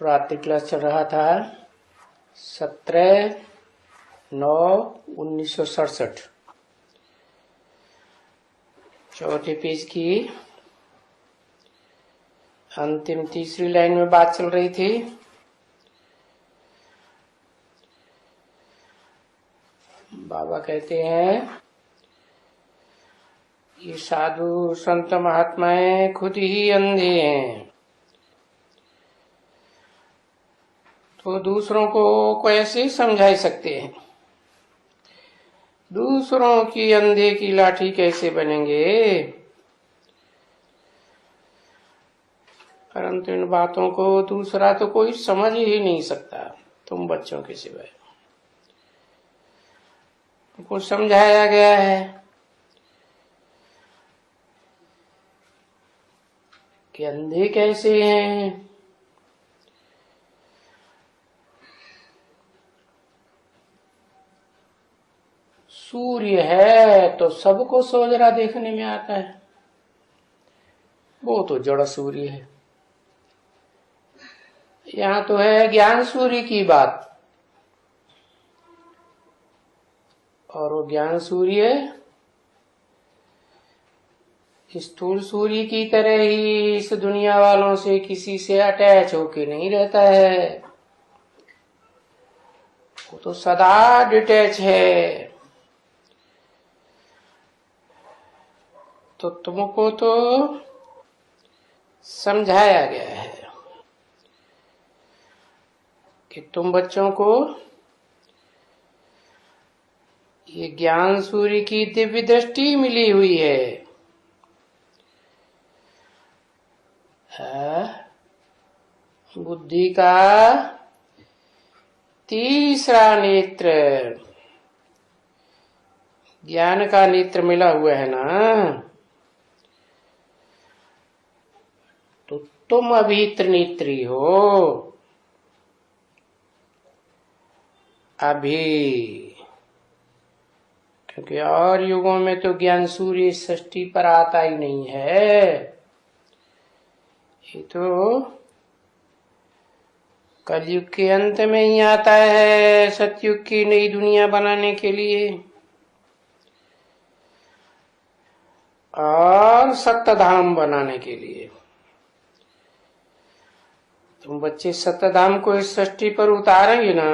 प्रातः क्लास चल रहा था 17/9/1967। चौथे पेज की अंतिम तीसरी लाइन में बात चल रही थी। बाबा कहते हैं ये साधु संत महात्माएं खुद ही अंधे हैं, तो दूसरों को कैसे समझा सकते हैं? दूसरों की अंधे की लाठी कैसे बनेंगे? परंतु इन बातों को दूसरा तो कोई समझ ही नहीं सकता, तुम बच्चों के सिवाय। उनको समझाया गया है कि अंधे कैसे हैं। सूर्य है तो सबको सोजरा देखने में आता है, वो तो जड़ सूर्य है। यहाँ तो है ज्ञान सूर्य की बात, और वो ज्ञान सूर्य स्थूल सूर्य की तरह ही इस दुनिया वालों से किसी से अटैच होके नहीं रहता है, वो तो सदा डिटैच है। तो तुमको तो समझाया गया है कि तुम बच्चों को ये ज्ञान सूर्य की दिव्य दृष्टि मिली हुई है। बुद्धि का तीसरा नेत्र, ज्ञान का नेत्र मिला हुआ है ना, तो तुम अभीत्र नेत्री हो। अभी, क्योंकि और युगों में तो ज्ञान सूर्य सृष्टि पर आता ही नहीं है। ये तो कलयुग के अंत में ही आता है, सतयुग की नई दुनिया बनाने के लिए और सत्यधाम बनाने के लिए। तुम बच्चे सत्यधाम को इस सृष्टि पर उतारेंगे ना।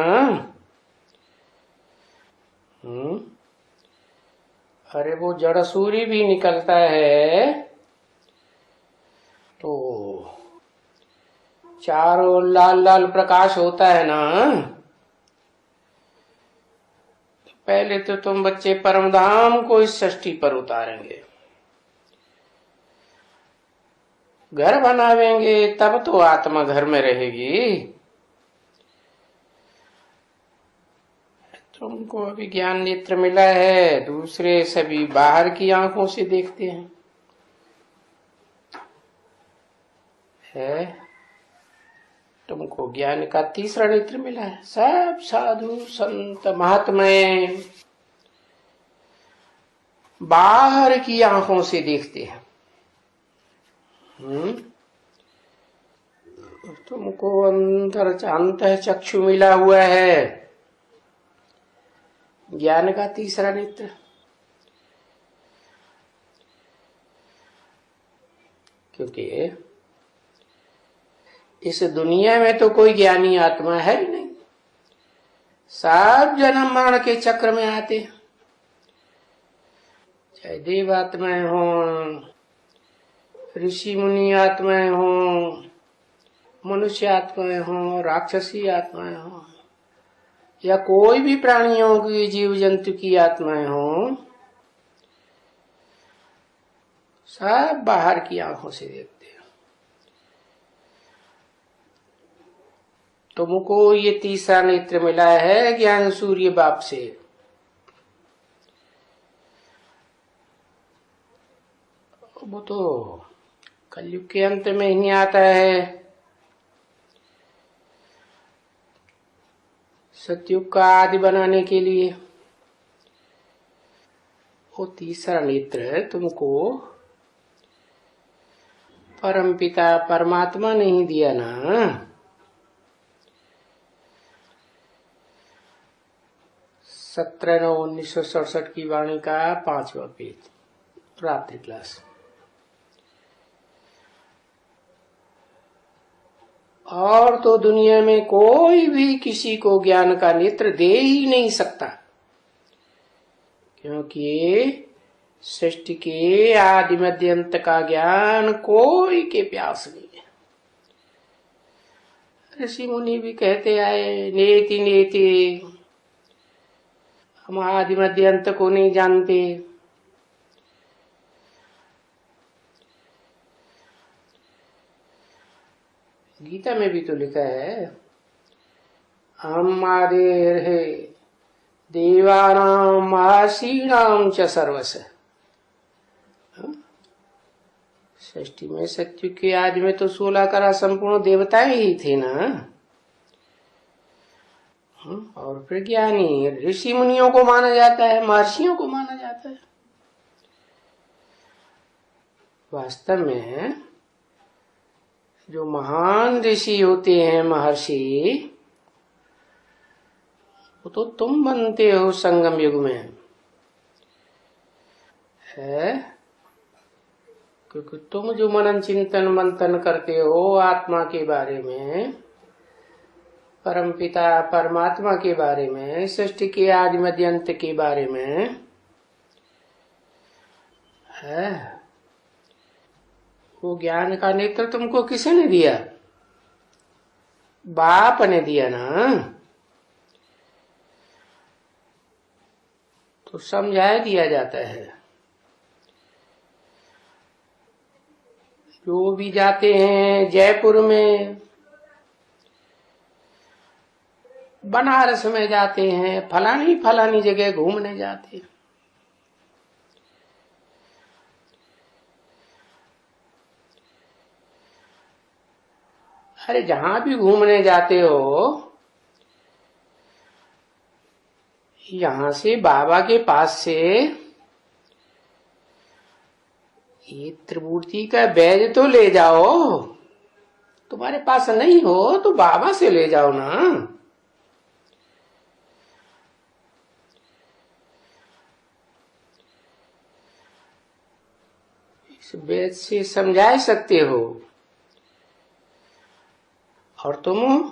अरे वो जड़ सूर्य भी निकलता है तो चारों लाल लाल प्रकाश होता है ना। पहले तो तुम बच्चे परमधाम को इस सृष्टि पर उतारेंगे, घर बनावेंगे, तब तो आत्मा घर में रहेगी। तुमको अभी ज्ञान नेत्र मिला है, दूसरे सभी बाहर की आंखों से देखते हैं। तुमको ज्ञान का तीसरा नेत्र मिला है। सब साधु संत महात्माएं बाहर की आंखों से देखते हैं। तुमको अंतर अंतः चक्षु मिला हुआ है, ज्ञान का तीसरा नेत्र। क्योंकि इस दुनिया में तो कोई ज्ञानी आत्मा है ही नहीं, सब जन्म मरण के चक्र में आते हैं। चाहे देव आत्माएं हो, ऋषि मुनि आत्माएं हो, मनुष्य आत्माएं हो, राक्षसी आत्माएं हो, या कोई भी प्राणियों की जीव जंतु की आत्माएं हो, सब बाहर की आंखों से देखते हैं। तुमको ये तीसरा नेत्र मिला है ज्ञान सूर्य बाप से। वो तो कलयुग के अंत में ही आता है, सतयुग का आदि बनाने के लिए। वो तीसरा नेत्र तुमको परमपिता परमात्मा नहीं दिया ना। 17/9/1967 की वाणी का 5वां पेज, रात्रि क्लास। और तो दुनिया में कोई भी किसी को ज्ञान का नेत्र दे ही नहीं सकता, क्योंकि सृष्टि के आदि मध्य अंत का ज्ञान कोई के प्यास नहीं है। ऋषि मुनि भी कहते आए, नेति नेति, हम आदि मध्य अंत को नहीं जानते। गीता में भी तो लिखा है, हम आदिर है देवानाम महर्षिणाम च सर्वस्य। सृष्टि में सत्य के आदि में तो 16 करा संपूर्ण देवताएं ही थे ना। और फिर ज्ञानी ऋषि मुनियों को माना जाता है, महर्षियों को माना जाता है। वास्तव में जो महान ऋषि होते हैं, महर्षि, वो तो तुम बनते हो संगम युग में, है? क्योंकि तुम जो मनन चिंतन मंथन करते हो आत्मा के बारे में, परम पिता परमात्मा के बारे में, सृष्टि के आदि मध्य अंत के बारे में, है? वो ज्ञान का नेत्र तुमको किसने दिया? बाप ने दिया ना। तो समझा दिया जाता है। जो भी जाते हैं जयपुर में, बनारस में जाते हैं, फलानी फलानी जगह घूमने जाते हैं, अरे जहां भी घूमने जाते हो, यहां से बाबा के पास से ये त्रिमूर्ति का बैज तो ले जाओ। तुम्हारे पास नहीं हो तो बाबा से ले जाओ ना। इस बैज से समझा सकते हो, और तुम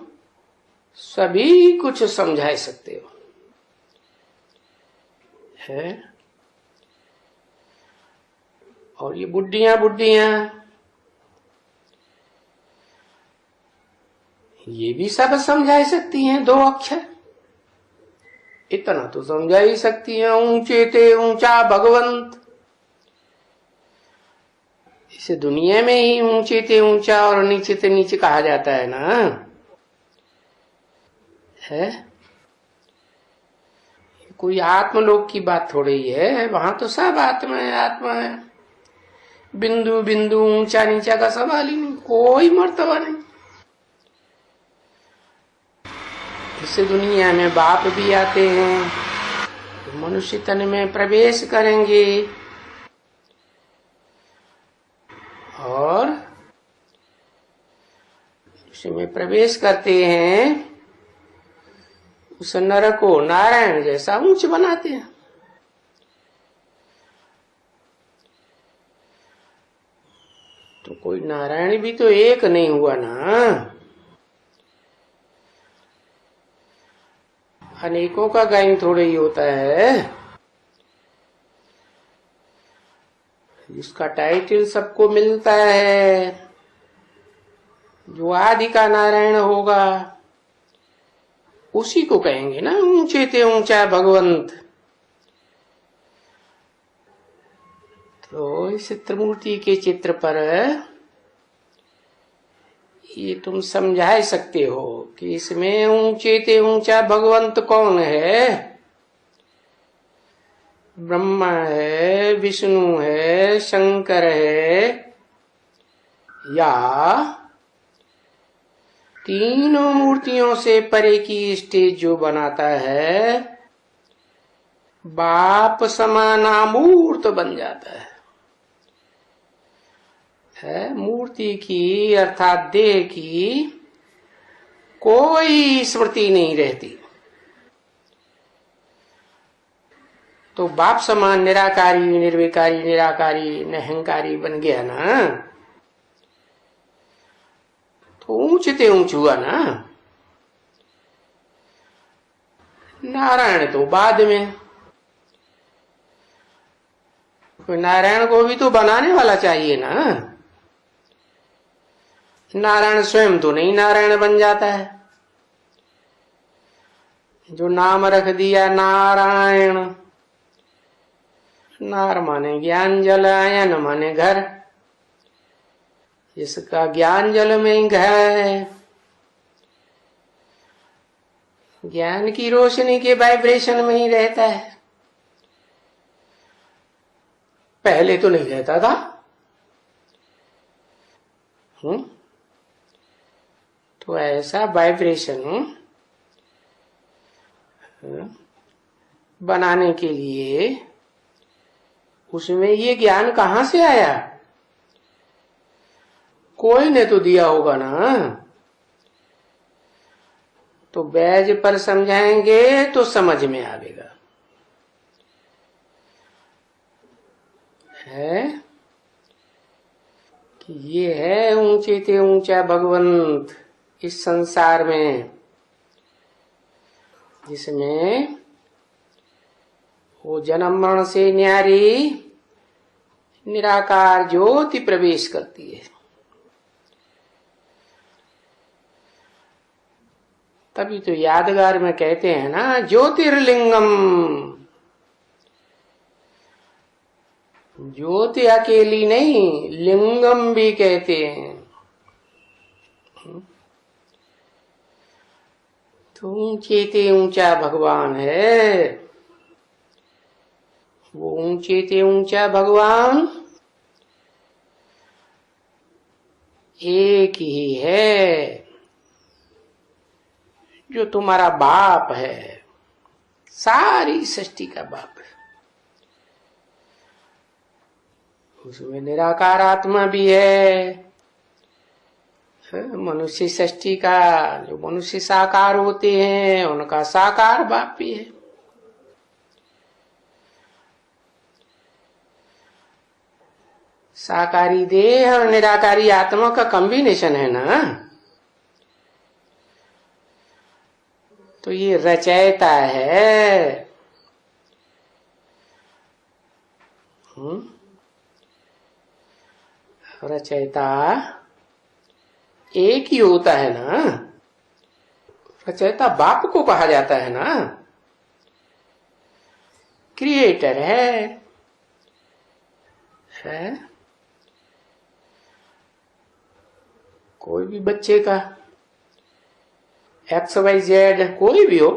सभी कुछ समझा सकते हो, है? और ये बुड्ढियां ये भी सब समझा सकती हैं 2 अक्षर। इतना तो समझा ही सकती हैं, ऊंचे ते ऊंचा भगवंत। इसे दुनिया में ही ऊंचे ते ऊंचा और नीचे ते नीचे कहा जाता है ना, है? कोई आत्मलोक की बात थोड़ी है, वहां तो सब आत्मा है, आत्मा है। बिंदु बिंदु ऊंचा नीचा का सवाल ही नहीं, कोई मर्तबा नहीं। इससे दुनिया में बाप भी आते हैं, मनुष्य तन में प्रवेश करेंगे और उसमें प्रवेश करते हैं, उस नरक को नारायण जैसा ऊंच बनाते हैं। तो कोई नारायण भी तो एक नहीं हुआ ना, अनेकों का गायन थोड़े ही होता है। जिसका टाइटल सबको मिलता है, जो आदि का नारायण होगा, उसी को कहेंगे ना ऊंचे ते ऊंचा भगवंत। तो इस त्रिमूर्ति के चित्र पर ये तुम समझा सकते हो कि इसमें ऊंचे ते ऊंचा भगवंत कौन है। ब्रह्मा है, विष्णु है, शंकर है, या तीनों मूर्तियों से परे की स्टेज जो बनाता है, बाप समानामूर्त बन जाता है। मूर्ति की अर्थात देह की कोई स्मृति नहीं रहती। तो बाप समान निराकारी निर्विकारी निराकारी निरहंकारी बन गया ना, तो ऊंचते ऊंच हुआ ना। नारायण तो बाद में, नारायण को भी तो बनाने वाला चाहिए ना। नारायण स्वयं तो नहीं नारायण बन जाता है। जो नाम रख दिया नारायण, नार माने ज्ञान जल, आयन माने घर, जिसका ज्ञान जल में ही घर है, ज्ञान की रोशनी के वाइब्रेशन में ही रहता है। पहले तो नहीं रहता था। तो ऐसा वाइब्रेशन बनाने के लिए उसमें ये ज्ञान कहां से आया? कोई ने तो दिया होगा ना। तो बैज पर समझाएंगे तो समझ में आवेगा। है कि ये है ऊंचे ते ऊंचा भगवंत इस संसार में, जिसमें वो जन्म मरण से न्यारी निराकार ज्योति प्रवेश करती है। तभी तो यादगार में कहते हैं ना, ज्योतिर्लिंगम। ज्योति अकेली नहीं, लिंगम भी कहते हैं। तो ऊंचे ते ऊंचा भगवान है। वो ऊंचे ते ऊंचा भगवान एक ही है, जो तुम्हारा बाप है, सारी सृष्टि का बाप है। उसमें निराकार आत्मा भी है, मनुष्य सृष्टि का जो मनुष्य साकार होते हैं उनका साकार बाप भी है। साकारी देह और निराकारी आत्मा का कॉम्बिनेशन है ना। तो ये रचयिता है। रचयिता एक ही होता है ना। रचयिता बाप को कहा जाता है ना। क्रिएटर है। कोई भी बच्चे का XYZ कोई भी हो,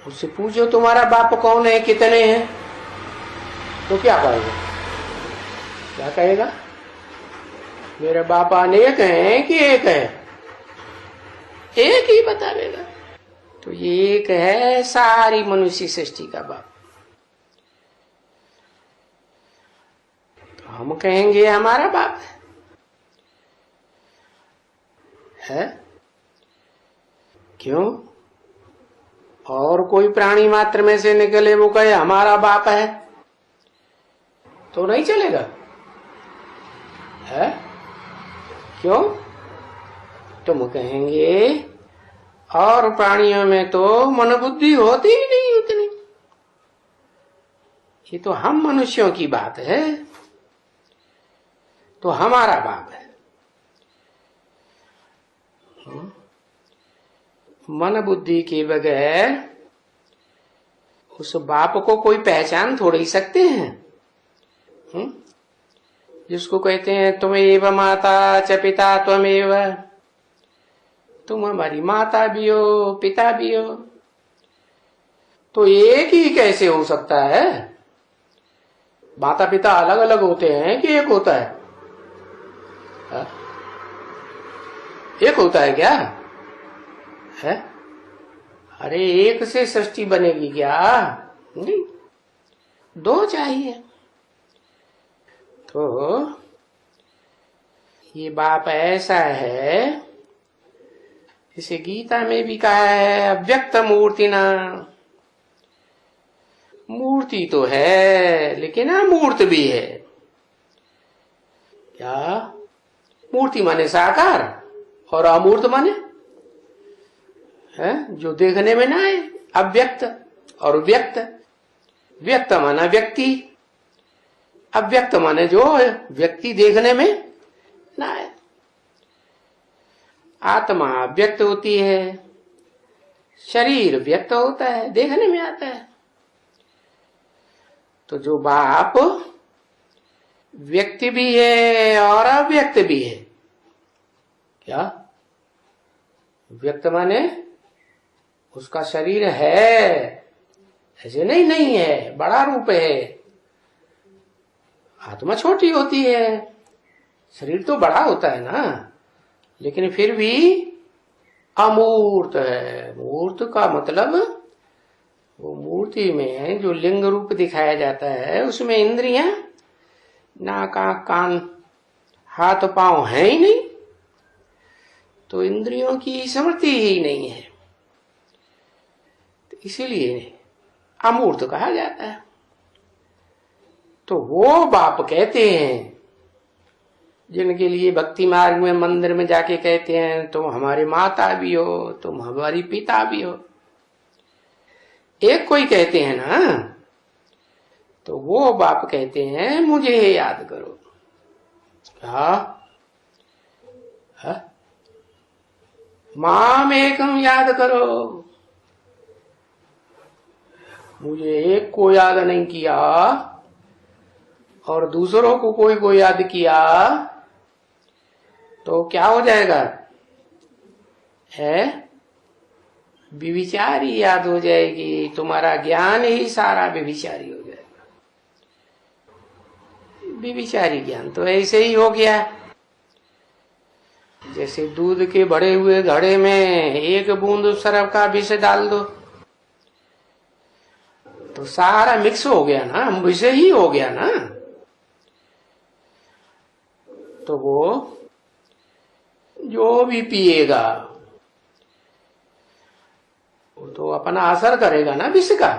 उससे पूछो तुम्हारा बाप कौन है, कितने हैं, तो क्या कहेगा? क्या कहेगा? मेरे बाप अनेक हैं कि एक है? एक ही बतावेगा। तो ये एक है सारी मनुष्य सृष्टि का बाप। तो हम कहेंगे हमारा बाप है। क्यों? और कोई प्राणी मात्र में से निकले वो कहे हमारा बाप है तो नहीं चलेगा है? क्यों? तुम कहेंगे और प्राणियों में तो मन बुद्धि होती ही नहीं उतनी। ये तो हम मनुष्यों की बात है, तो हमारा बाप है। मन बुद्धि के बगैर उस बाप को कोई पहचान थोड़ी ही सकते हैं। जिसको कहते हैं त्वमेव माता च पिता त्वमेव, तुम हमारी माता भी हो पिता भी हो। तो एक ही कैसे हो सकता है? माता पिता अलग अलग होते हैं कि एक होता है? एक होता है क्या है? अरे एक से सृष्टि बनेगी क्या? नहीं, दो चाहिए। तो ये बाप ऐसा है, जिसे गीता में भी कहा है अव्यक्त मूर्तिना, मूर्ति तो है लेकिन अमूर्त भी है। क्या? मूर्ति माने साकार और अमूर्त माने है जो देखने में ना है, अव्यक्त और व्यक्त। व्यक्त माना व्यक्ति, अव्यक्त माने जो व्यक्ति देखने में ना है। आत्मा व्यक्त होती है, शरीर व्यक्त होता है, देखने में आता है। तो जो बाप व्यक्ति भी है और अव्यक्त भी है। क्या? व्यक्त माने उसका शरीर है, ऐसे नहीं है, बड़ा रूप है। आत्मा छोटी होती है, शरीर तो बड़ा होता है ना, लेकिन फिर भी अमूर्त है। मूर्त का मतलब वो मूर्ति में जो लिंग रूप दिखाया जाता है उसमें इंद्रियां, नाक आंख कान हाथ पांव है ही नहीं, तो इंद्रियों की स्मृति ही नहीं है, तो इसीलिए अमूर्त कहा जाता है। तो वो बाप कहते हैं जिनके लिए भक्ति मार्ग में मंदिर में जाके कहते हैं तुम हमारी माता भी हो, तुम हमारी पिता भी हो, एक कोई कहते हैं ना, तो वो बाप कहते हैं मुझे याद करो। माम एकम याद करो। मुझे एक को याद नहीं किया और दूसरों को कोई को याद किया तो क्या हो जाएगा? है व्यभिचारी याद हो जाएगी, तुम्हारा ज्ञान ही सारा व्यभिचारी हो जाएगा। व्यभिचारी ज्ञान तो ऐसे ही हो गया, जैसे दूध के भरे हुए घड़े में एक बूंद सरफ का विष डाल दो तो सारा मिक्स हो गया ना, विष ही हो गया ना। तो वो जो भी पिएगा वो तो अपना असर करेगा ना विष का।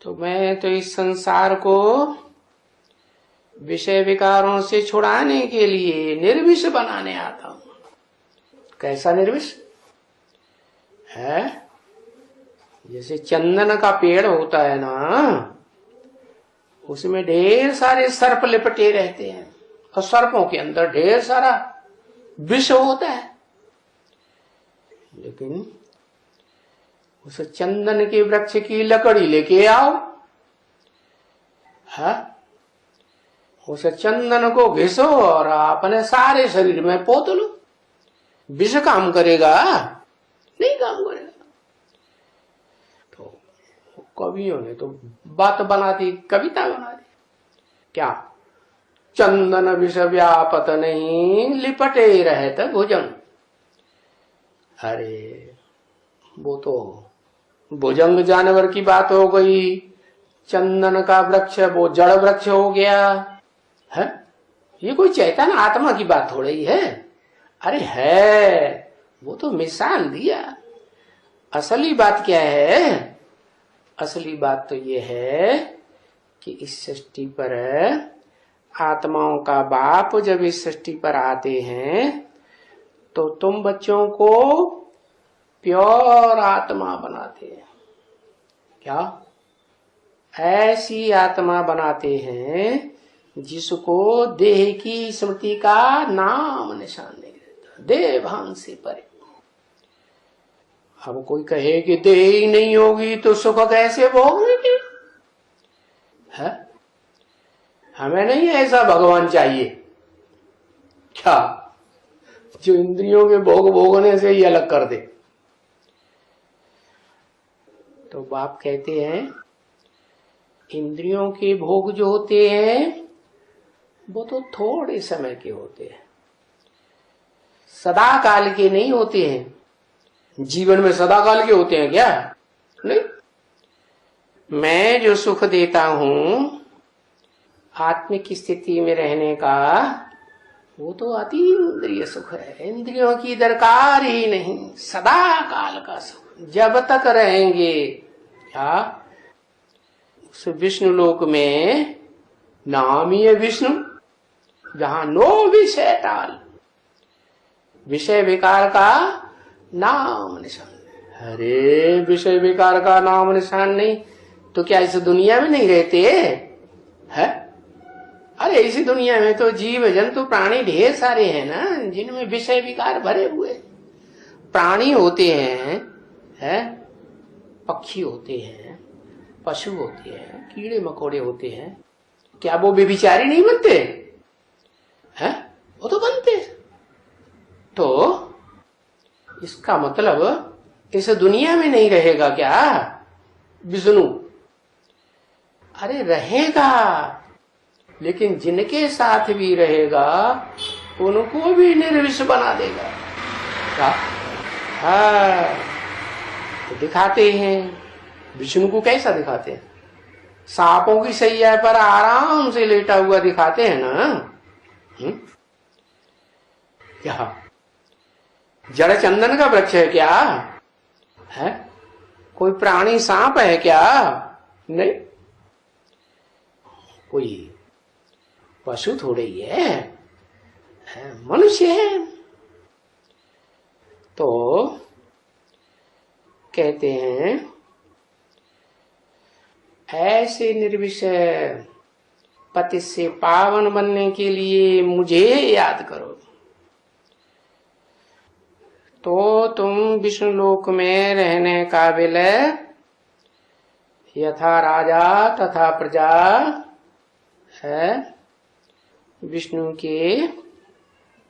तो मैं तो इस संसार को विषय विकारों से छुड़ाने के लिए निर्विष बनाने आता हूं। कैसा निर्विष है? जैसे चंदन का पेड़ होता है ना, उसमें ढेर सारे सर्प लिपटे रहते हैं और सर्पों के अंदर ढेर सारा विष होता है, लेकिन उस चंदन के वृक्ष की लकड़ी लेके आओ, है उस चंदन को घिसो और अपने सारे शरीर में पोत लो, विष काम करेगा? नहीं काम करेगा। तो कवियों ने तो बात बना दी, कविता बना दी। क्या? चंदन विष व्यापत नहीं, लिपटे रहत भुजंग। अरे वो तो भुजंग जानवर की बात हो गई, चंदन का वृक्ष वो जड़ वृक्ष हो गया है। ये कोई चैतन्य आत्मा की बात हो रही है? अरे है, वो तो मिसाल दिया। असली बात क्या है? असली बात तो ये है कि इस सृष्टि पर आत्माओं का बाप जब इस सृष्टि पर आते हैं तो तुम बच्चों को प्योर आत्मा बनाते हैं। क्या? ऐसी आत्मा बनाते हैं जिसको देह की स्मृति का नाम निशान नहीं रहता, देह भान से परे। अब कोई कहे कि देह ही नहीं होगी तो सुख कैसे भोगेंगे? है? हमें नहीं ऐसा भगवान चाहिए क्या जो इंद्रियों के भोग भोगने से ही अलग कर दे। तो बाप कहते हैं इंद्रियों के भोग जो होते हैं वो तो थोड़े समय के होते हैं, सदा काल के नहीं होते हैं। जीवन में सदा काल के होते हैं क्या? नहीं। मैं जो सुख देता हूं आत्मिक स्थिति में रहने का, वो तो अतीन्द्रिय सुख है, इंद्रियों की दरकार ही नहीं, सदा काल का सुख, जब तक रहेंगे क्या उस विष्णु लोक में, नाम ही है विष्णु, जहां नो विषय टाल, विषय विकार का नाम निशान। अरे विषय विकार का नाम निशान नहीं तो क्या इस दुनिया में नहीं रहते है? अरे इसी दुनिया में तो जीव जंतु प्राणी ढेर सारे हैं ना, जिनमें विषय विकार भरे हुए। प्राणी होते हैं, पक्षी होते हैं, पशु होते हैं, कीड़े मकोड़े होते हैं, क्या वो बेविचारी नहीं बनते हैं? वो तो बनते। तो इसका मतलब इस दुनिया में नहीं रहेगा क्या विष्णु? अरे रहेगा, लेकिन जिनके साथ भी रहेगा उनको भी निर्विष बना देगा। क्या? हाँ, तो दिखाते हैं विष्णु को। कैसा दिखाते हैं? सांपों की सैया पर आराम से लेटा हुआ दिखाते हैं ना। क्या जड़ चंदन का वृक्ष है क्या है? कोई प्राणी सांप है क्या? नहीं। कोई पशु थोड़े ही है, मनुष्य है। तो कहते हैं ऐसे निर्विषय पति से पावन बनने के लिए मुझे याद करो, तो तुम विष्णु लोक में रहने काबिल यथा राजा तथा प्रजा है विष्णु के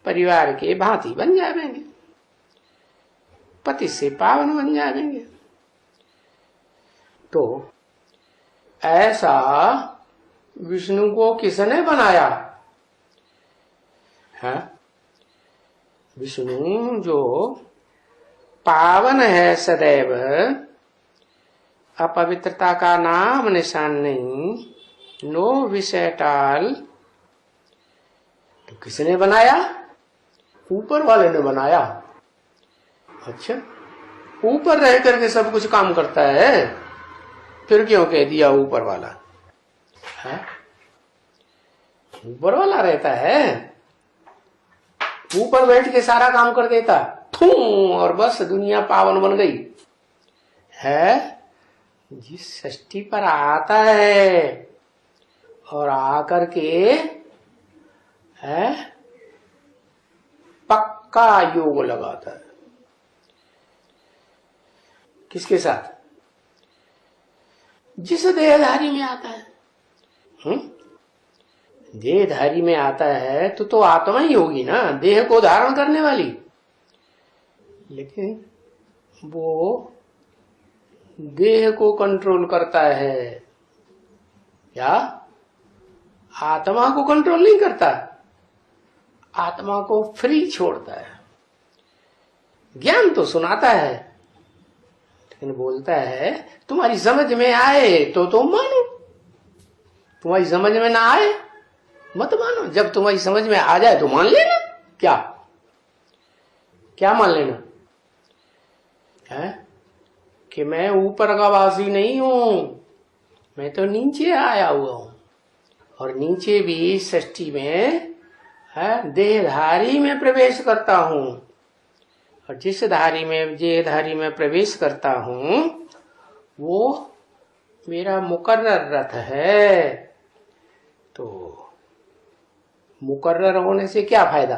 परिवार के भांति बन जाएंगे, पति से पावन बन जाएंगे। तो ऐसा विष्णु को किसने बनाया है? विष्णु जो पावन है सदैव, अपवित्रता का नाम निशान नहीं, नो विषय टाल, तो किसने बनाया? ऊपर वाले ने बनाया। अच्छा, ऊपर रह करके सब कुछ काम करता है, फिर क्यों कह दिया ऊपर वाला है? ऊपर वाला रहता है, ऊपर बैठ के सारा काम कर देता थू, और बस दुनिया पावन बन गई है। जिस षष्ठी पर आता है और आकर के है पक्का योग लगाता है। किसके साथ? जिस देहधारी में आता है। देहधारी में आता है तो आत्मा ही होगी ना, देह को धारण करने वाली। लेकिन वो देह को कंट्रोल करता है या आत्मा को कंट्रोल नहीं करता, आत्मा को फ्री छोड़ता है। ज्ञान तो सुनाता है, लेकिन बोलता है तुम्हारी समझ में आए तो तुम मानो, तुम्हारी समझ में ना आए मत मानो। जब तुम्हारी समझ में आ जाए तो मान लेना। क्या क्या मान लेना है? कि मैं ऊपर का वासी नहीं हूं, मैं तो नीचे आया हुआ हूं, और नीचे भी षष्ठी में है देहधारी में प्रवेश करता हूं, और जिस धारी में देहधारी में प्रवेश करता हूं वो मेरा मुकर्रर रथ है। तो मुकर्रर होने से क्या फायदा?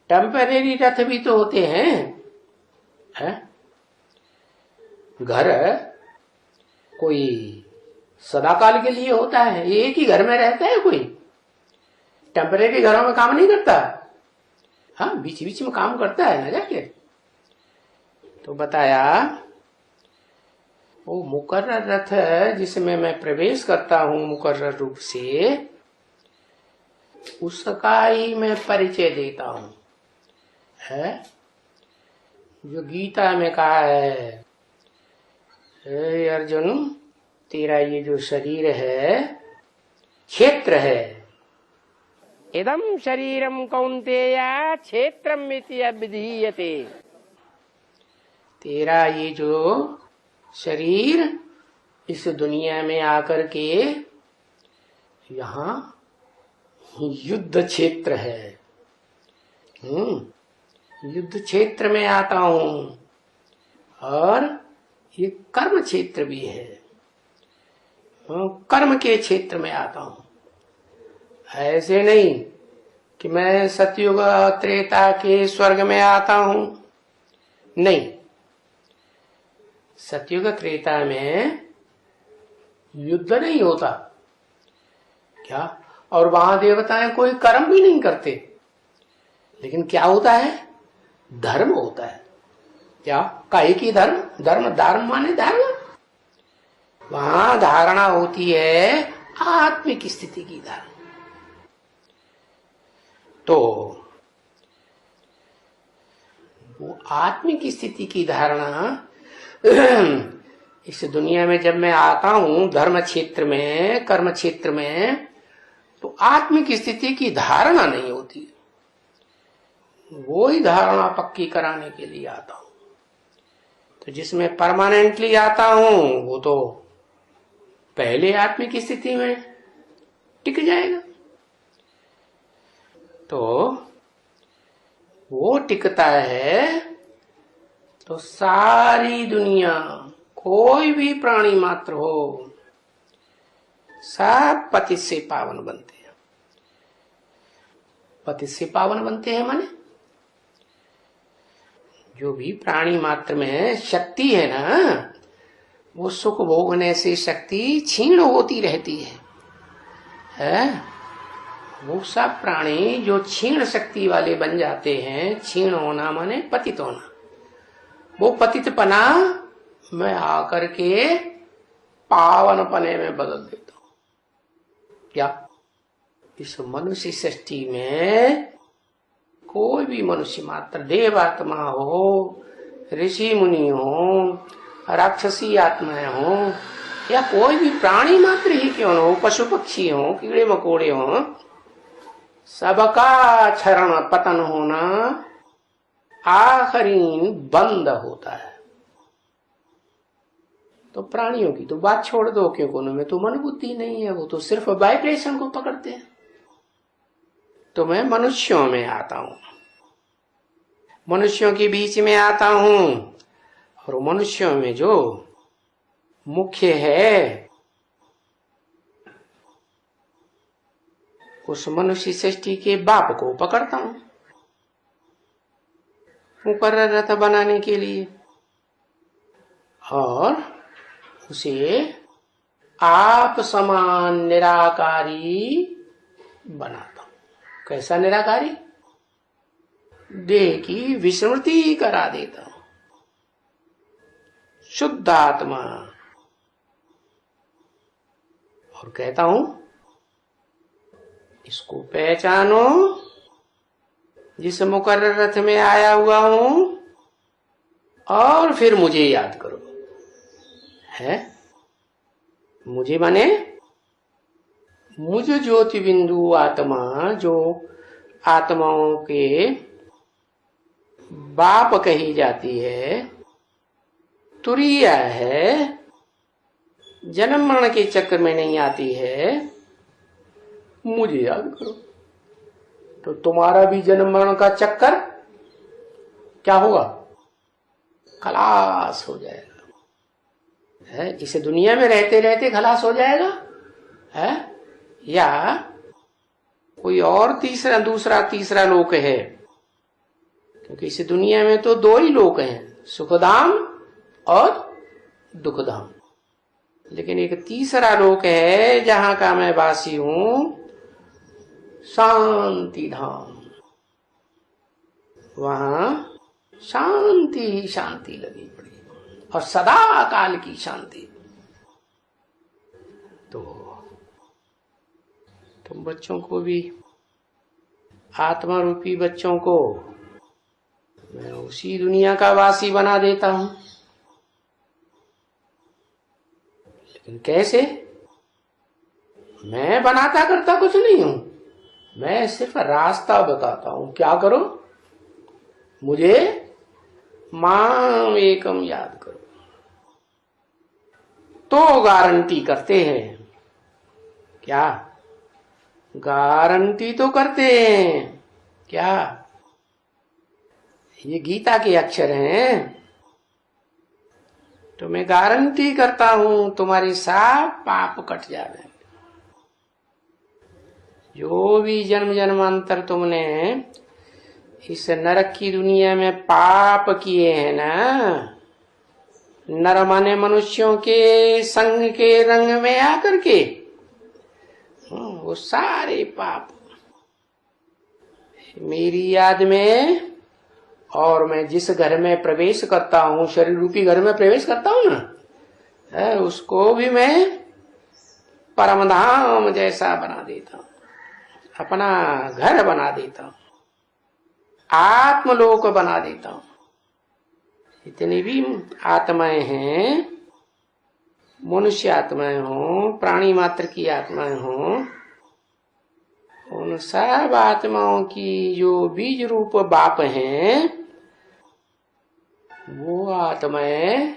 टेम्परेरी रथ भी तो होते हैं है? घर कोई सदाकाल के लिए होता है, ये एक ही घर में रहता है, कोई टेम्परेरी घरों में काम नहीं करता। हाँ, बीच बीच में काम करता है ना जाके। तो बताया वो मुकर्रर रथ है जिसमें मैं प्रवेश करता हूं मुकर्रर रूप से, उसका ही मैं परिचय देता हूं है। जो गीता में कहा है, अर्जुन तेरा ये जो शरीर है क्षेत्र है, इदं शरीरम कौन्तेय क्षेत्रम इति अभिधीयते। तेरा ये जो शरीर इस दुनिया में आकर के यहाँ युद्ध क्षेत्र है। युद्ध क्षेत्र में आता हूँ और ये कर्म क्षेत्र भी है। कर्म के क्षेत्र में आता हूँ। ऐसे नहीं कि मैं सतयुग त्रेता के स्वर्ग में आता हूँ, नहीं। सतयुग त्रेता में युद्ध नहीं होता क्या, और वहां देवताएं कोई कर्म भी नहीं करते, लेकिन क्या होता है, धर्म होता है। क्या, काहे की धर्म, धर्म धर्म माने धर्म। वहां धारणा होती है आत्मिक स्थिति की धर्म। तो वो आत्मिक स्थिति की धारणा इस दुनिया में जब मैं आता हूं धर्म क्षेत्र में, कर्म क्षेत्र में, तो आत्मिक स्थिति की धारणा नहीं होती। वो ही धारणा पक्की कराने के लिए आता हूं। तो जिसमें परमानेंटली आता हूं वो तो पहले आत्मिक स्थिति में टिक जाएगा। तो वो टिकता है तो सारी दुनिया, कोई भी प्राणी मात्र हो, सब पतित से पावन बनते हैं। पतित से पावन बनते हैं माने जो भी प्राणी मात्र में शक्ति है ना, वो सुख भोगने से शक्ति क्षीण होती रहती है? वो सब प्राणी जो क्षीण शक्ति वाले बन जाते हैं, क्षीण होना माने पतित होना, वो पतितपना मैं आकर के पावन पने में बदल देता हूं। क्या इस मनुष्य सृष्टि में कोई भी मनुष्य मात्र, देवात्मा हो, ऋषि मुनि हो, राक्षसी आत्माएं हो, या कोई भी प्राणी मात्र ही क्यों न हो, पशु पक्षी हो, कीड़े मकोड़े हो, सबका क्षरण पतन होना आखिरी बंद होता है। तो प्राणियों की तो बात छोड़ दो, क्योंकि उनमें तो मन बुद्धि नहीं है, वो तो सिर्फ वाइब्रेशन को पकड़ते हैं। तो मैं मनुष्यों में आता हूं, मनुष्यों के बीच में आता हूं, और मनुष्यों में जो मुख्य है उस मनुष्य सृष्टि के बाप को पकड़ता हूं मुकर्रर रथ बनाने के लिए, और उसे आप समान निराकारी बनाता हूं। कैसा निराकारी? देह की विस्मृति करा देता हूं। शुद्ध आत्मा। और कहता हूं इसको पहचानो, जिस मुकर्रर रथ में आया हुआ हूं, और फिर मुझे याद करो। है मुझे माने मुझ ज्योति बिंदु आत्मा, जो आत्माओं के बाप कही जाती है, तुरीय है, जन्म मरण के चक्र में नहीं आती है, मुझे याद करो। तो तुम्हारा भी जन्म मरण का चक्कर क्या होगा? खलास हो जाएगा। है इस दुनिया में रहते रहते खलास हो जाएगा है, या कोई और दूसरा लोक है? क्योंकि इस दुनिया में तो दो ही लोक हैं, सुखधाम और दुखधाम। लेकिन एक तीसरा लोक है जहां का मैं वासी हूं, शांति धाम। वहां शांति ही शांति लगी पड़ी, और सदा काल की शांति। तो तुम बच्चों को भी, आत्मा रूपी बच्चों को मैं उसी दुनिया का वासी बना देता हूं। लेकिन कैसे? मैं बनाता करता कुछ नहीं हूं, मैं सिर्फ रास्ता बताता हूं। क्या करो? मुझे माम एकम याद करो। तो गारंटी करते हैं, क्या गारंटी तो करते हैं, क्या ये गीता के अक्षर हैं। तो मैं गारंटी करता हूं तुम्हारे सब पाप कट जावे। जो भी जन्म जन्मांतर तुमने इस नरक की दुनिया में पाप किए हैं ना, नर माने मनुष्यों के संग के रंग में आकर के, वो सारे पाप मेरी याद में, और मैं जिस घर में प्रवेश करता हूं, शरीर रूपी घर में प्रवेश करता हूं ना, उसको भी मैं परमधाम जैसा बना देता हूं, अपना घर बना देता हूं, आत्मलोक बना देता हूं। जितनी भी आत्माएं हैं, मनुष्य आत्माएं हों, प्राणी मात्र की आत्माएं हों, उन सब आत्माओं की जो बीज रूप बाप हैं, वो आत्माएं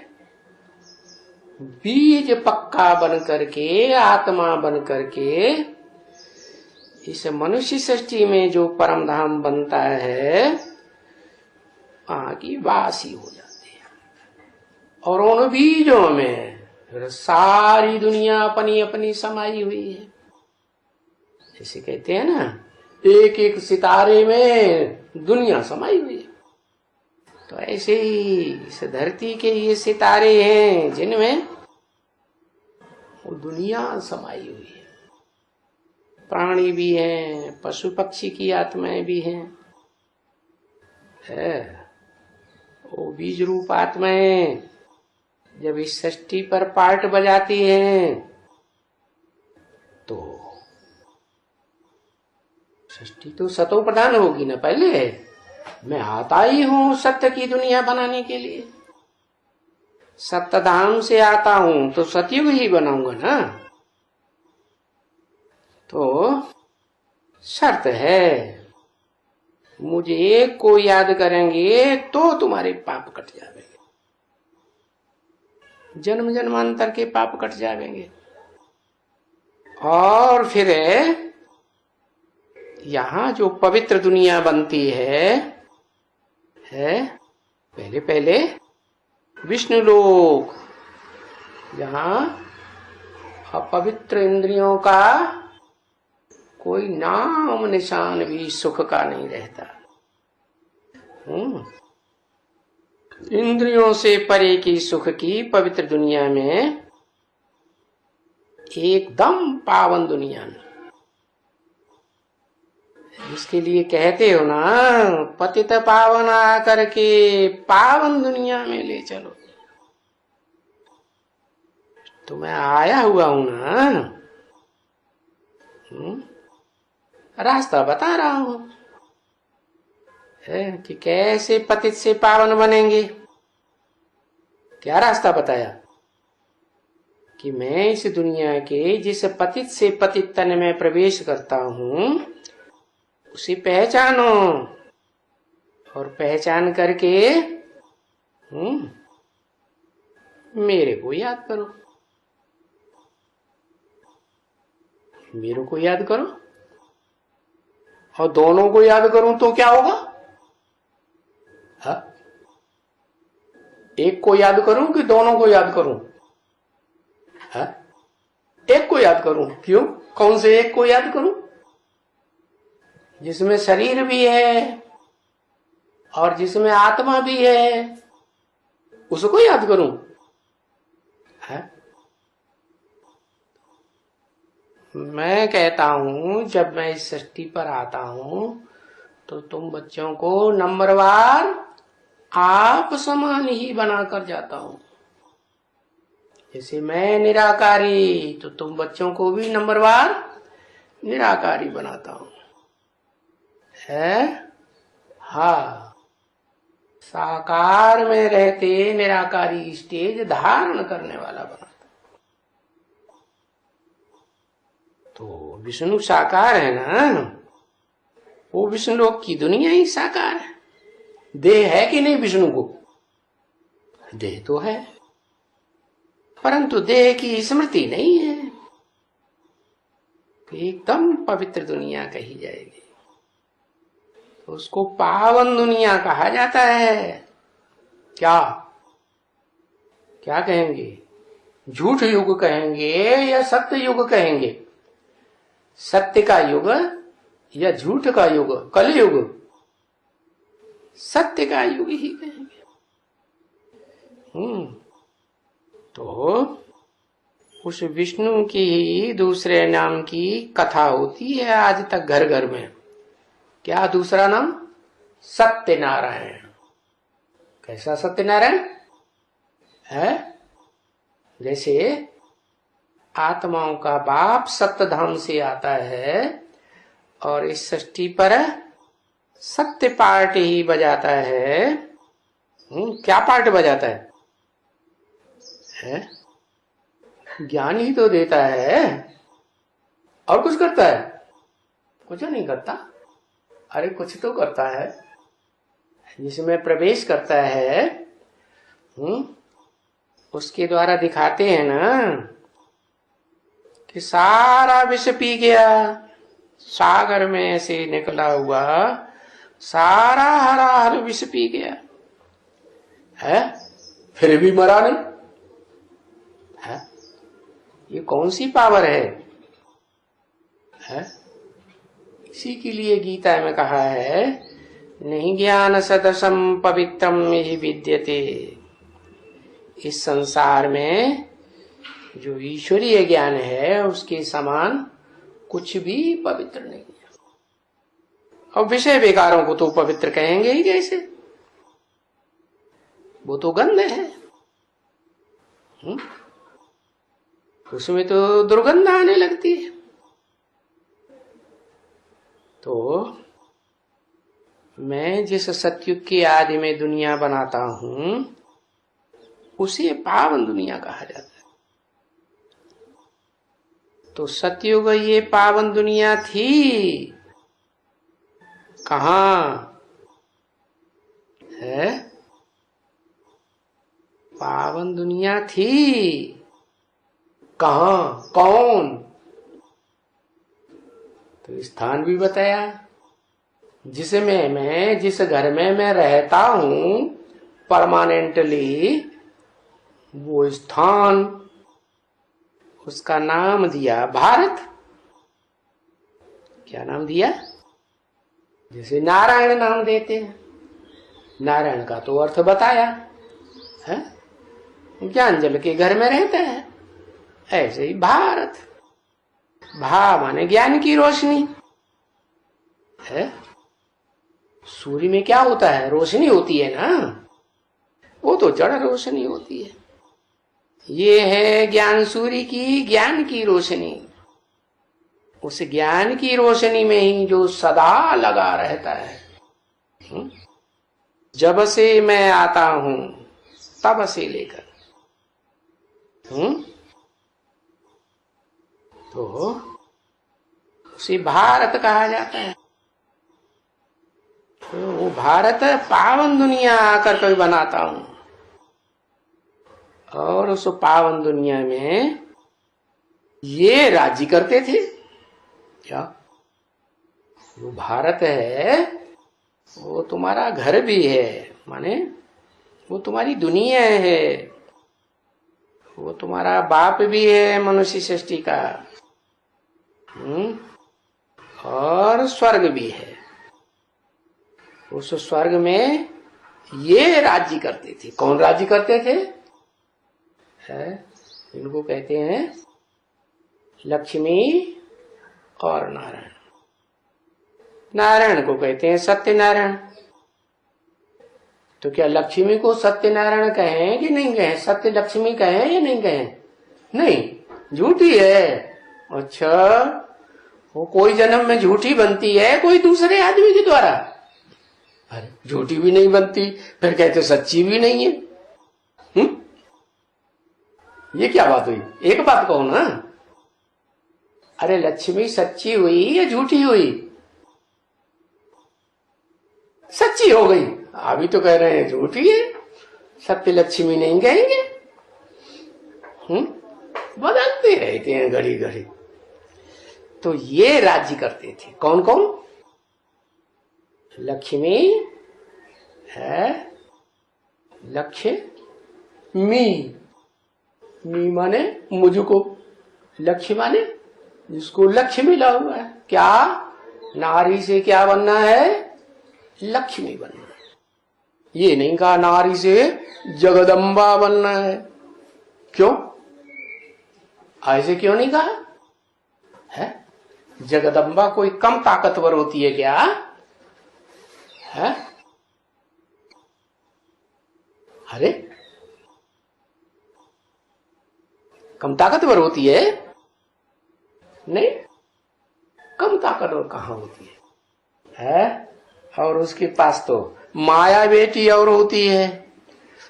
बीज पक्का बन करके, आत्मा बन करके इस मनुष्य सृष्टि में जो परम धाम बनता है, वहां की वासी हो जाती है। और उन बीजों में फिर सारी दुनिया अपनी अपनी समाई हुई है। जैसे कहते हैं ना, एक एक सितारे में दुनिया समाई हुई है। तो ऐसे ही इस धरती के ये सितारे हैं जिनमें वो दुनिया समाई हुई है। प्राणी भी हैं, पशु पक्षी की आत्माएं भी हैं, है वो बीज रूप आत्माएं जब इस सृष्टि पर पार्ट बजाती हैं, तो सृष्टि तो सतो प्रधान होगी ना। पहले मैं आता ही हूं सत्य की दुनिया बनाने के लिए, सत्य धाम से आता हूं तो सतयुग ही बनाऊंगा ना। तो शर्त है, मुझे एक को याद करेंगे तो तुम्हारे पाप कट जाएंगे, जन्म जन्मांतर के पाप कट जाएंगे। और फिर यहां जो पवित्र दुनिया बनती है पहले पहले विष्णु लोक, जहां अपवित्र इंद्रियों का कोई नाम निशान भी सुख का नहीं रहता। इंद्रियों से परे की सुख की पवित्र दुनिया में, एकदम पावन दुनिया में, इसके लिए कहते हो ना, पतित पावन आकर के पावन दुनिया में ले चलो। तो मैं आया हुआ हूं ना, रास्ता बता रहा हूं कि कैसे पतित से पावन बनेंगे। क्या रास्ता बताया कि मैं इस दुनिया के जिस पतित से पतित तन में प्रवेश करता हूं, उसे पहचानो, और पहचान करके मेरे को याद करो, मेरे को याद करो। और दोनों को याद करूं तो क्या होगा? हा? एक को याद करूं कि दोनों को याद करूं? हा? एक को याद करूं। क्यों? कौन से एक को याद करूं? जिसमें शरीर भी है और जिसमें आत्मा भी है, उसको याद करूं? है? मैं कहता हूं, जब मैं इस सृष्टि पर आता हूं तो तुम बच्चों को नंबरवार आप समान ही बनाकर जाता हूं। जैसे मैं निराकारी, तो तुम बच्चों को भी नंबरवार निराकारी बनाता हूं। है? हाँ, साकार में रहते निराकारी स्टेज धारण करने वाला बनाता। तो विष्णु साकार है ना, वो विष्णु लोक की दुनिया ही साकार है। देह है कि नहीं विष्णु को? देह तो है, परंतु देह की स्मृति नहीं है। एकदम पवित्र दुनिया कही जाएगी, उसको पावन दुनिया कहा जाता है। क्या क्या कहेंगे? झूठ युग कहेंगे या सत्य युग कहेंगे? सत्य का युग या झूठ का युग? कलयुग। सत्य का युग ही कहेंगे। तो उस विष्णु की ही दूसरे नाम की कथा होती है आज तक घर घर में। क्या दूसरा नाम? सत्यनारायण। कैसा सत्यनारायण है? जैसे आत्माओं का बाप सत्यधाम से आता है और इस सृष्टि पर सत्य पार्ट ही बजाता है। क्या पार्ट बजाता है? ज्ञान ही तो देता है, और कुछ करता है? कुछ नहीं करता। अरे कुछ तो करता है, जिसमें प्रवेश करता है। उसके द्वारा दिखाते हैं ना कि सारा विष पी गया, सागर में से निकला हुआ सारा हरा हर विष पी गया है, फिर भी मरा नहीं है। ये कौन सी पावर है? इसी के लिए गीता में कहा है, नहीं ज्ञान सदसम पवित्रम यही विद्यते। इस संसार में जो ईश्वरीय ज्ञान है उसके समान कुछ भी पवित्र नहीं है। और विषय विकारों को तो पवित्र कहेंगे ही कैसे? वो तो गंध है। उसमें तो दुर्गंध आने लगती है। तो मैं जिस सतयुग की आदि में दुनिया बनाता हूं उसे पावन दुनिया कहा जाता है। तो सतयुग ये पावन दुनिया थी कहाँ है? पावन दुनिया थी कहाँ? कौन? तो स्थान भी बताया, जिसमें मैं जिस घर में मैं रहता हूं परमानेंटली, वो स्थान, उसका नाम दिया भारत। क्या नाम दिया? जैसे नारायण नाम देते हैं, नारायण का तो अर्थ बताया है, ज्ञान जल के घर में रहता है। ऐसे ही भारत, भा माने ज्ञान की रोशनी है। सूर्य में क्या होता है? रोशनी होती है ना, वो तो जड़ रोशनी होती है। ये है ज्ञान सूर्य की, ज्ञान की रोशनी। उस ज्ञान की रोशनी में ही जो सदा लगा रहता है। जब से मैं आता हूं तब से लेकर तो उसे भारत कहा जाता है। तो वो भारत पावन दुनिया आकर कभी बनाता हूं, और उस पावन दुनिया में ये राज्य करते थे। क्या? वो भारत है, वो तुम्हारा घर भी है, माने वो तुम्हारी दुनिया है, वो तुम्हारा बाप भी है मनुष्य सृष्टि का, और स्वर्ग भी है। उस स्वर्ग में ये राज्य करते थे। कौन राज्य करते थे? इनको कहते हैं लक्ष्मी और नारायण। नारायण को कहते हैं सत्यनारायण। तो क्या लक्ष्मी को सत्यनारायण कहें कि नहीं कहें? सत्य लक्ष्मी कहें या नहीं कहें? नहीं, झूठी है। अच्छा, वो कोई जन्म में झूठी बनती है कोई दूसरे आदमी के द्वारा। अरे झूठी भी नहीं बनती, फिर कहते सच्ची भी नहीं है। ये क्या बात हुई? एक बात कहो ना। अरे लक्ष्मी सच्ची हुई या झूठी हुई? सच्ची हो गई। अभी तो कह रहे हैं झूठी है। सत्य लक्ष्मी नहीं कहेंगे? बदलते रहते हैं घड़ी घड़ी। तो ये राज्य करते थे। कौन कौन? लक्ष्मी है, लक्ष्मी, मी माने मुझको, लक्ष्य माने जिसको लक्ष्य मिला हुआ है। क्या? नारी से क्या बनना है? लक्ष्मी बनना है। ये नहीं कहा नारी से जगदम्बा बनना है। क्यों? ऐसे क्यों नहीं कहा है? जगदम्बा कोई कम ताकतवर होती है क्या है? अरे कम ताकतवर होती है? नहीं, कम ताकतवर कहाँ होती है? और उसके पास तो माया बेटी और होती है,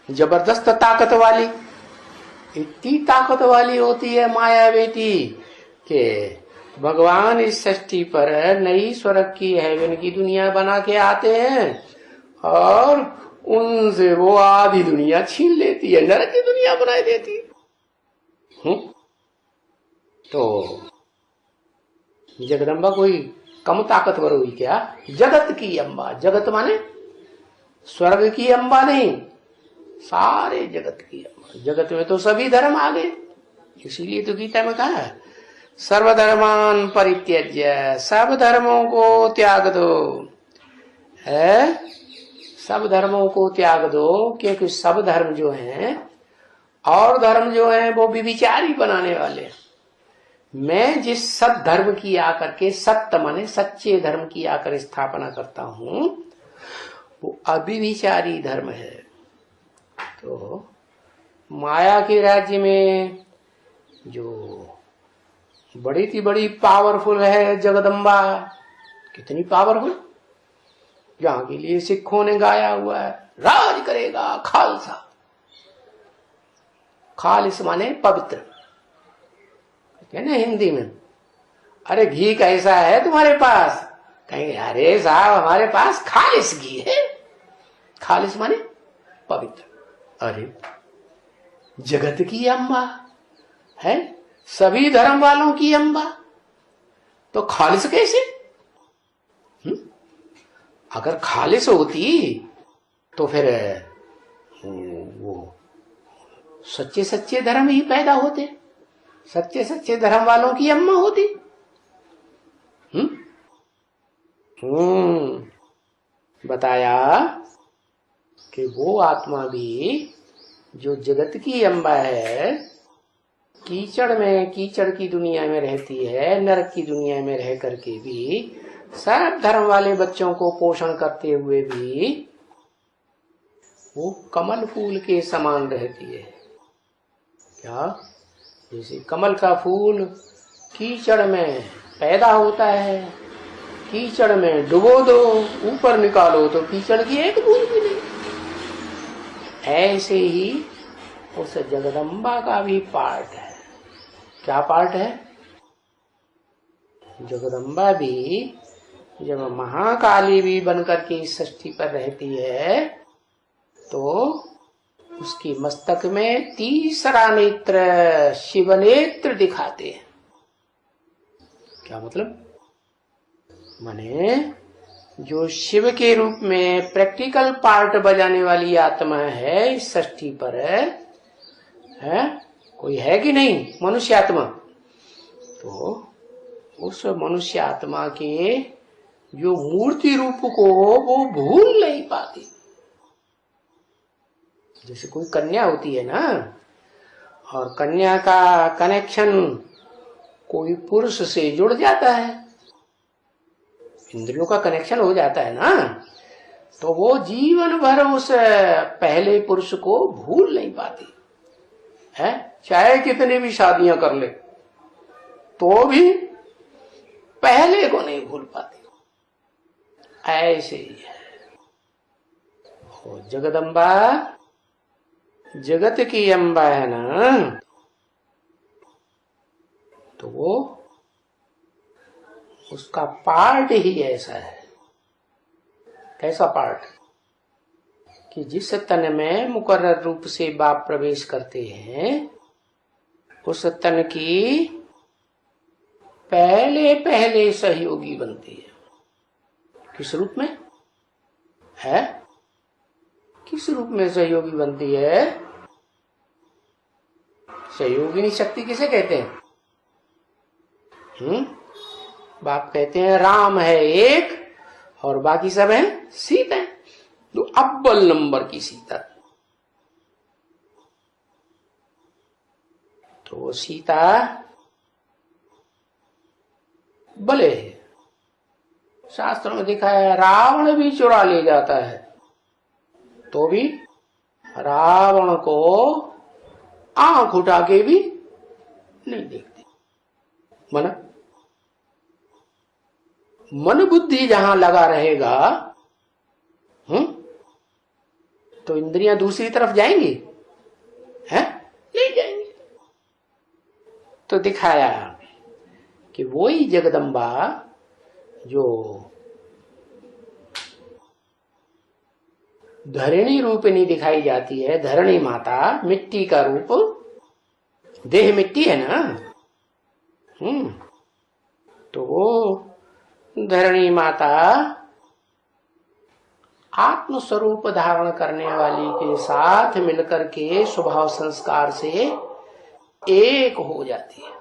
जबरदस्त ताकत वाली। इतनी ताकत वाली होती है माया बेटी कि भगवान इस सृष्टि पर नई स्वर्ग की, हेवन की दुनिया बना के आते हैं और उनसे वो आधी दुनिया छीन लेती है, नरक की दुनिया बना देती है। तो जगदम्बा कोई कम ताकतवर हुई क्या? जगत की अम्बा। जगत माने स्वर्ग की अम्बा नहीं, सारे जगत की अम्बा। जगत में तो सभी धर्म आ गए, इसीलिए तो गीता में कहा है सर्वधर्मान परित्यज्य, सब धर्मों को त्याग दो। है, सब धर्मों को त्याग दो, क्योंकि सब धर्म जो हैं और धर्म जो है वो विचारी बनाने वाले। मैं जिस सत धर्म की आकर के, सत्य माने सच्चे धर्म की आकर स्थापना करता हूं, वो अविचारी धर्म है। तो माया के राज्य में जो बड़ी थी बड़ी पावरफुल है जगदम्बा। कितनी पावरफुल? जहां के लिए सिखों ने गाया हुआ है, राज करेगा खालसा। खालिस माने पवित्र, कहते ना हिंदी में। अरे घी कैसा है तुम्हारे पास? कहेंगे अरे साहब हमारे पास खालिस घी है। खालिस माने पवित्र। अरे जगत की अम्बा है, सभी धर्म वालों की अम्बा, तो खालिस कैसे? अगर खालिस होती तो फिर वो सच्चे सच्चे धर्म ही पैदा होते, सच्चे सच्चे धर्म वालों की अम्मा होती। बताया कि वो आत्मा भी जो जगत की अम्बा है, कीचड़ में, कीचड़ की दुनिया में रहती है, नरक की दुनिया में रह करके भी सब धर्म वाले बच्चों को पोषण करते हुए भी वो कमल फूल के समान रहती है। क्या? जैसे कमल का फूल कीचड़ में पैदा होता है, कीचड़ में डुबो दो, ऊपर निकालो तो कीचड़ की एक बूंद भी नहीं। ऐसे ही उस जगदम्बा का भी पार्ट है। क्या पार्ट है? जगदम्बा भी जब महाकाली भी बनकर के इस सृष्टि पर रहती है तो उसकी मस्तक में तीसरा नेत्र शिव नेत्र दिखाते हैं। क्या मतलब? माने जो शिव के रूप में प्रैक्टिकल पार्ट बजाने वाली आत्मा है इस सृष्टि पर है, कोई है कि नहीं मनुष्य आत्मा? तो उस मनुष्य आत्मा के जो मूर्ति रूप को वो भूल नहीं पाती। जैसे कोई कन्या होती है ना, और कन्या का कनेक्शन कोई पुरुष से जुड़ जाता है, इंद्रियों का कनेक्शन हो जाता है ना, तो वो जीवन भर उस पहले पुरुष को भूल नहीं पाती है। चाहे कितनी भी शादियां कर ले तो भी पहले को नहीं भूल पाती। ऐसे ही है जगदम्बा, जगत की अम्बा है ना, तो वो उसका पार्ट ही ऐसा है। कैसा पार्ट? कि जिस तन में मुकर्रर रूप से बाप प्रवेश करते हैं उस तन की पहले पहले सहयोगी बनती है। किस रूप में है? किस रूप में सहयोगी बनती है? सहयोगिनी शक्ति किसे कहते हैं? बाप कहते हैं राम है एक और बाकी सब है सीता है, तो अव्वल नंबर की सीता। तो सीता भले है, शास्त्र में दिखा है रावण भी चुरा ले जाता है तो भी रावण को आंख उठा के भी नहीं देखते। मन बुद्धि जहां लगा रहेगा तो इंद्रियां दूसरी तरफ जाएंगी? हैं? नहीं जाएंगी। तो दिखाया कि वही जगदम्बा जो धरणी रूपिणी दिखाई जाती है, धरणी माता मिट्टी का रूप, देह मिट्टी है ना, तो वो धरणी माता आत्म स्वरूप धारण करने वाली के साथ मिलकर के स्वभाव संस्कार से एक हो जाती है।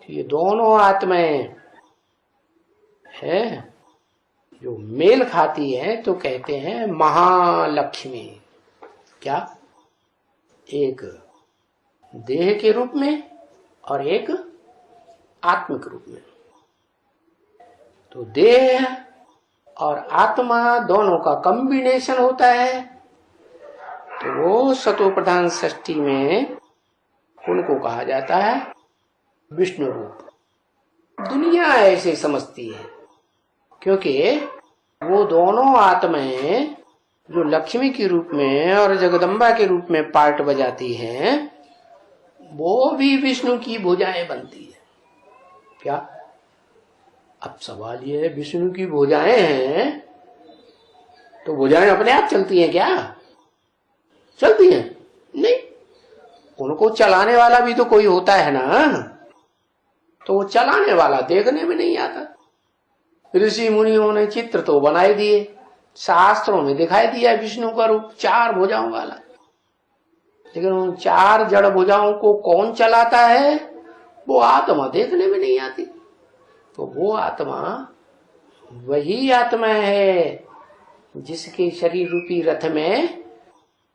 ये दोनों आत्माएं हैं जो मेल खाती है तो कहते हैं महालक्ष्मी। क्या? एक देह के रूप में और एक आत्मिक रूप में। तो देह और आत्मा दोनों का कॉम्बिनेशन होता है तो वो सतो प्रधान सृष्टि में उनको कहा जाता है विष्णु रूप। दुनिया ऐसे समझती है क्योंकि वो दोनों आत्माएं जो लक्ष्मी के रूप में और जगदम्बा के रूप में पार्ट बजाती हैं वो भी विष्णु की भुजाएं बनती है। क्या? अब सवाल ये है, विष्णु की भुजाएं हैं तो भुजाएं अपने आप चलती हैं क्या? चलती हैं? नहीं, उनको चलाने वाला भी तो कोई होता है ना। तो वो चलाने वाला देखने में नहीं आता। ऋषि मुनियों ने चित्र तो बनाए दिए, शास्त्रों में दिखाई दिया विष्णु का रूप 4 भुजाओं वाला, लेकिन उन 4 जड़ भुजाओं को कौन चलाता है वो आत्मा देखने में नहीं आती। तो वो आत्मा वही आत्मा है जिसके शरीर रूपी रथ में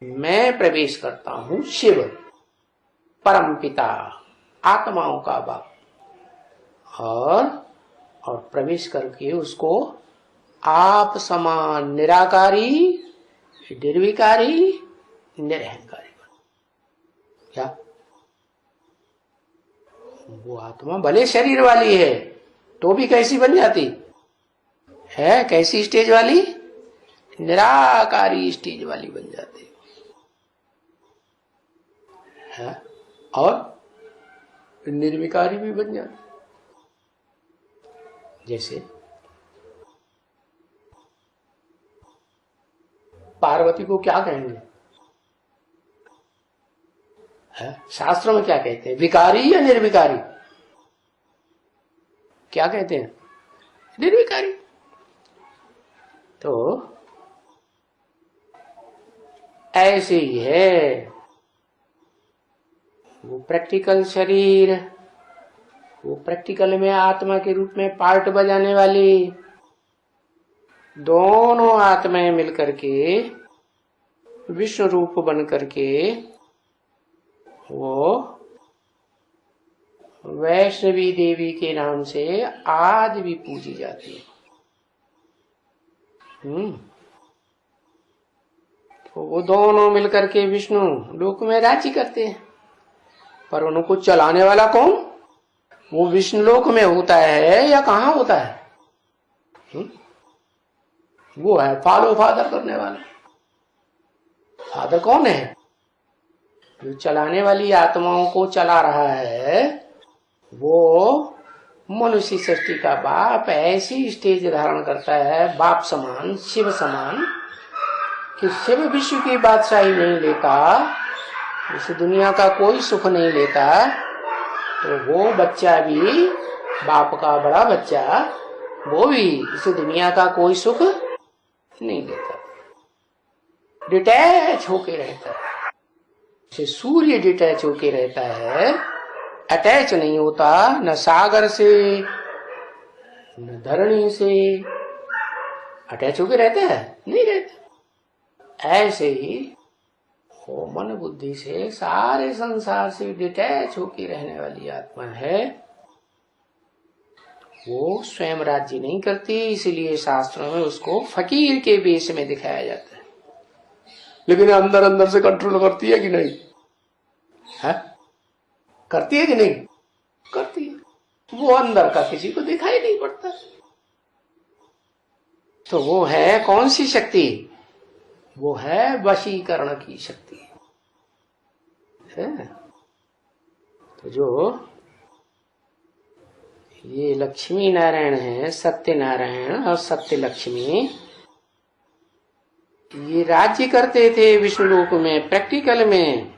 मैं प्रवेश करता हूं, शिव परम पिता आत्माओं का बाप, और प्रवेश करके उसको आप समान निराकारी, निर्विकारी, निरहंकारी बन। क्या? वो आत्मा भले शरीर वाली है तो भी कैसी बन जाती है? कैसी स्टेज वाली? निराकारी स्टेज वाली बन जाती है और निर्विकारी भी बन जाती। जैसे पार्वती को क्या कहेंगे? शास्त्रों में क्या कहते हैं? विकारी या निर्विकारी? क्या कहते हैं? निर्विकारी। तो ऐसे ही है वो प्रैक्टिकल शरीर, वो प्रैक्टिकल में आत्मा के रूप में पार्ट बजाने वाली दोनों आत्माएं मिलकर के विश्व रूप बन करके वो वैष्णवी देवी के नाम से आज भी पूजी जाती है। तो वो दोनों मिलकर के विष्णु लोक में राज्य करते हैं, पर उनको चलाने वाला कौन? वो विष्णु लोक में होता है या कहाँ होता है? वो है फॉलो फादर करने वाला। फादर कौन है? जो चलाने वाली आत्माओं को चला रहा है वो मनुष्य सृष्टि का बाप ऐसी स्टेज धारण करता है, बाप समान, शिव समान, कि शिव विश्व की बादशाही नहीं लेता, इस दुनिया का कोई सुख नहीं लेता, तो वो बच्चा भी, बाप का बड़ा बच्चा, वो भी इस दुनिया का कोई सुख नहीं लेता, डिटैच होके रहता है। जैसे सूर्य डिटैच होके रहता है, अटैच नहीं होता, न सागर से न धरणी से अटैच होके रहता है, नहीं रहता। ऐसे ही वो मन बुद्धि से सारे संसार से डिटैच होके रहने वाली आत्मा है। वो स्वयं राज्य नहीं करती, इसलिए शास्त्रों में उसको फकीर के वेश में दिखाया जाता है। लेकिन अंदर अंदर से कंट्रोल करती है कि नहीं है? करती है कि नहीं? करती है। वो अंदर का किसी को दिखाई नहीं पड़ता। तो वो है कौन सी शक्ति? वो है वशीकरण की शक्ति है। तो जो ये लक्ष्मी नारायण है, सत्य नारायण और सत्य लक्ष्मी, ये राज्य करते थे विष्णुलोक में, प्रैक्टिकल में।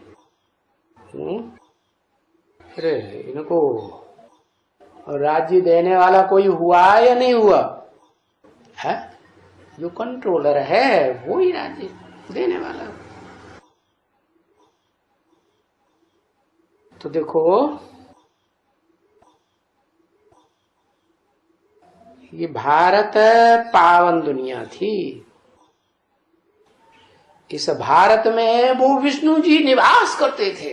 अरे इनको राज्य देने वाला कोई हुआ या नहीं हुआ है? जो कंट्रोलर है वो ही राज्य देने वाला। तो देखो ये भारत पावन दुनिया थी। इस भारत में वो विष्णु जी निवास करते थे।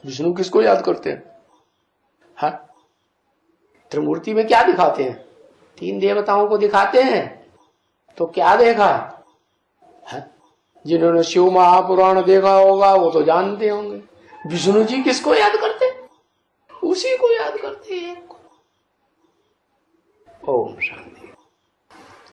विष्णु किसको याद करते हैं? हाँ, त्रिमूर्ति में क्या दिखाते हैं? 3 देवताओं को दिखाते हैं। तो क्या देखा है? जिन्होंने शिव महापुराण देखा होगा वो तो जानते होंगे। विष्णु जी किसको याद करते? उसी को याद करते हैं। ओम शांति।